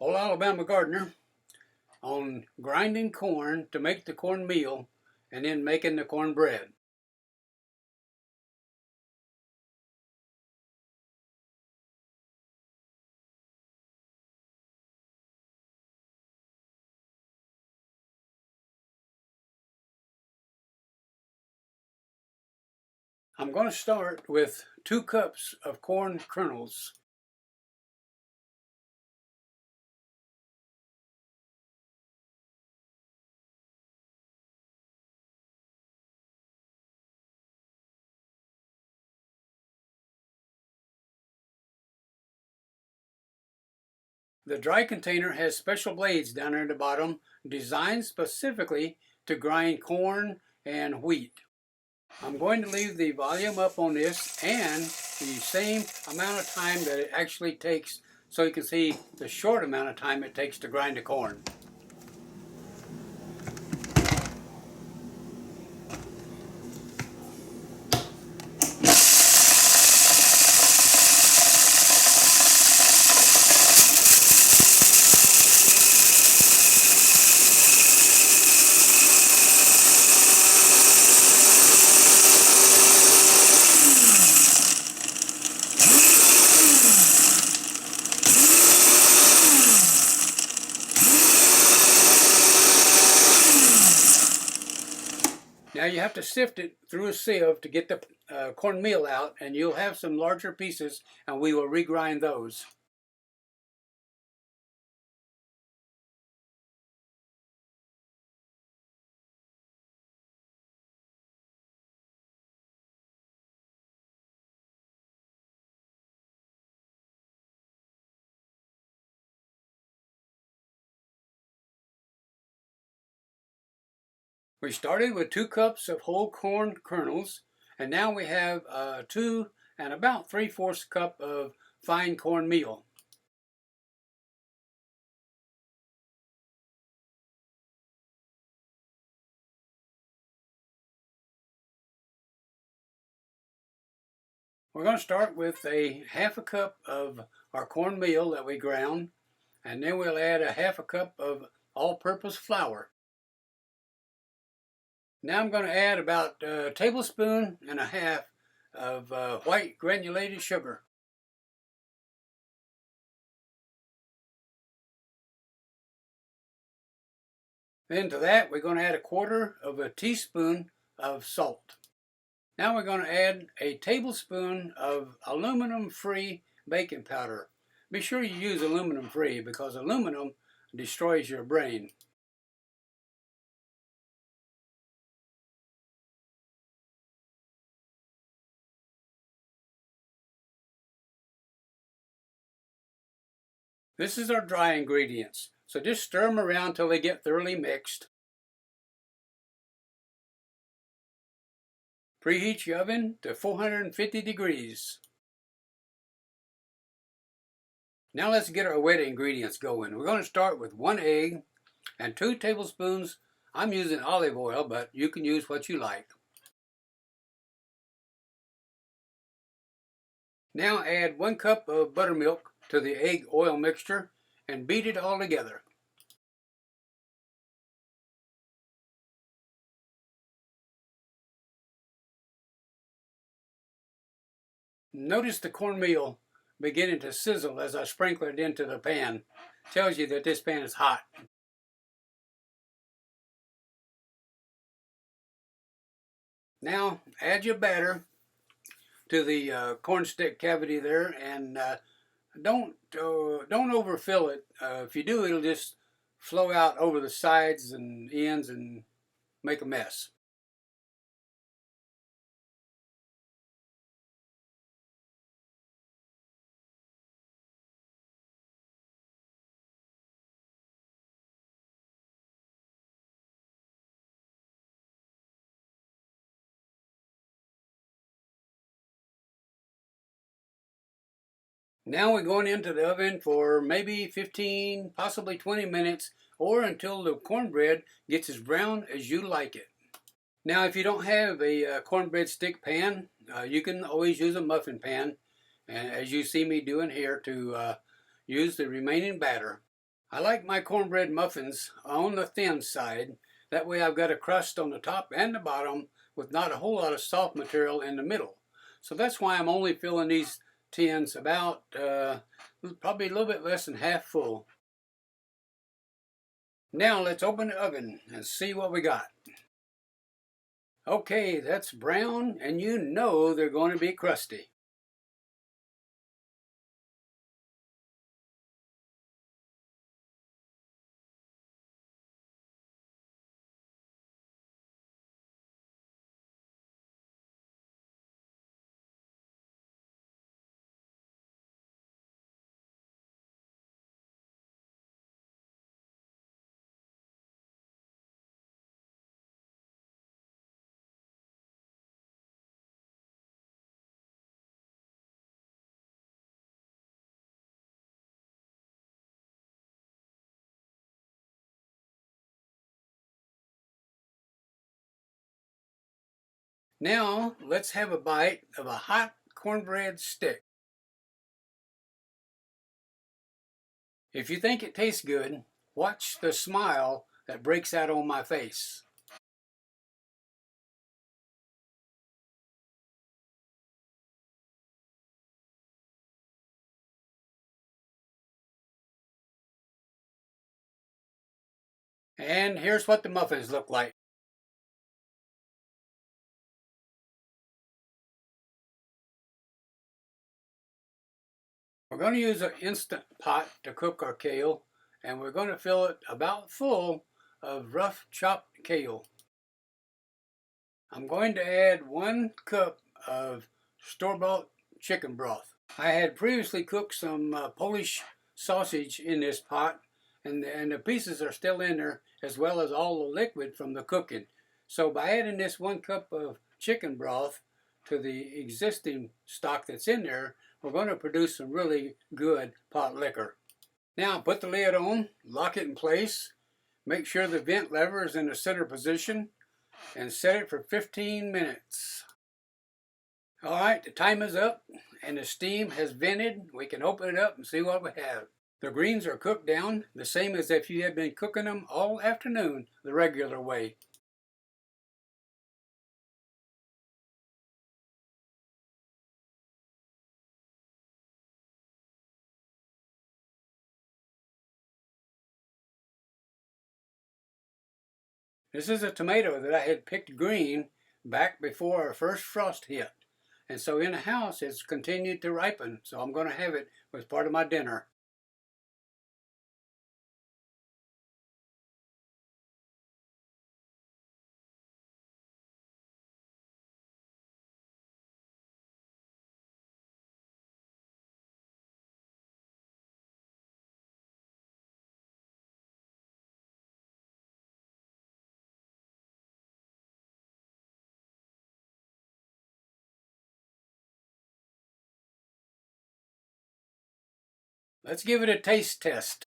Old Alabama gardener on grinding corn to make the cornmeal and then making the cornbread. I'm going to start with 2 cups of corn kernels. The dry container has special blades down there at the bottom designed specifically to grind corn and wheat. I'm going to leave the volume up on this and the same amount of time that it actually takes, so you can see the short amount of time it takes to grind the corn. Now you have to sift it through a sieve to get the cornmeal out, and you'll have some larger pieces, and we will regrind those. We started with 2 cups of whole corn kernels, and now we have 2 and about 3/4 cup of fine cornmeal. We're going to start with a 1/2 cup of our cornmeal that we ground, and then we'll add a 1/2 cup of all-purpose flour. Now I'm going to add about a tablespoon and a half of white granulated sugar. Then to that we're going to add 1/4 of a teaspoon of salt. Now we're going to add a tablespoon of aluminum-free baking powder. Be sure you use aluminum-free because aluminum destroys your brain. This is our dry ingredients, so just stir them around till they get thoroughly mixed. Preheat your oven to 450 degrees. Now let's get our wet ingredients going. We're going to start with 1 egg and 2 tablespoons. I'm using olive oil, but you can use what you like. Now add 1 cup of buttermilk to the egg oil mixture and beat it all together. Notice the cornmeal beginning to sizzle as I sprinkle it into the pan. Tells you that this pan is hot. Now add your batter to the corn stick cavity there, and don't overfill it. If you do, it'll just flow out over the sides and ends and make a mess. Now we're going into the oven for maybe 15, possibly 20 minutes, or until the cornbread gets as brown as you like it. Now if you don't have a cornbread stick pan, you can always use a muffin pan, and as you see me doing here, to use the remaining batter. I like my cornbread muffins on the thin side. That way I've got a crust on the top and the bottom with not a whole lot of soft material in the middle. So that's why I'm only filling these tins about probably a little bit less than half full. Now let's open the oven and see what we got. Okay, that's brown, and you know they're going to be crusty. Now let's have a bite of a hot cornbread stick. If you think it tastes good, watch the smile that breaks out on my face. And here's what the muffins look like. We're going to use an instant pot to cook our kale, and we're going to fill it about full of rough chopped kale. I'm going to add 1 cup of store-bought chicken broth. I had previously cooked some Polish sausage in this pot, and the pieces are still in there, as well as all the liquid from the cooking. So by adding this 1 cup of chicken broth to the existing stock that's in there, we're going to produce some really good pot liquor. Now put the lid on, lock it in place, make sure the vent lever is in the center position, and set it for 15 minutes. Alright, the time is up and the steam has vented. We can open it up and see what we have. The greens are cooked down, the same as if you had been cooking them all afternoon the regular way. This is a tomato that I had picked green back before our first frost hit. And so in the house it's continued to ripen, so I'm going to have it as part of my dinner. Let's give it a taste test.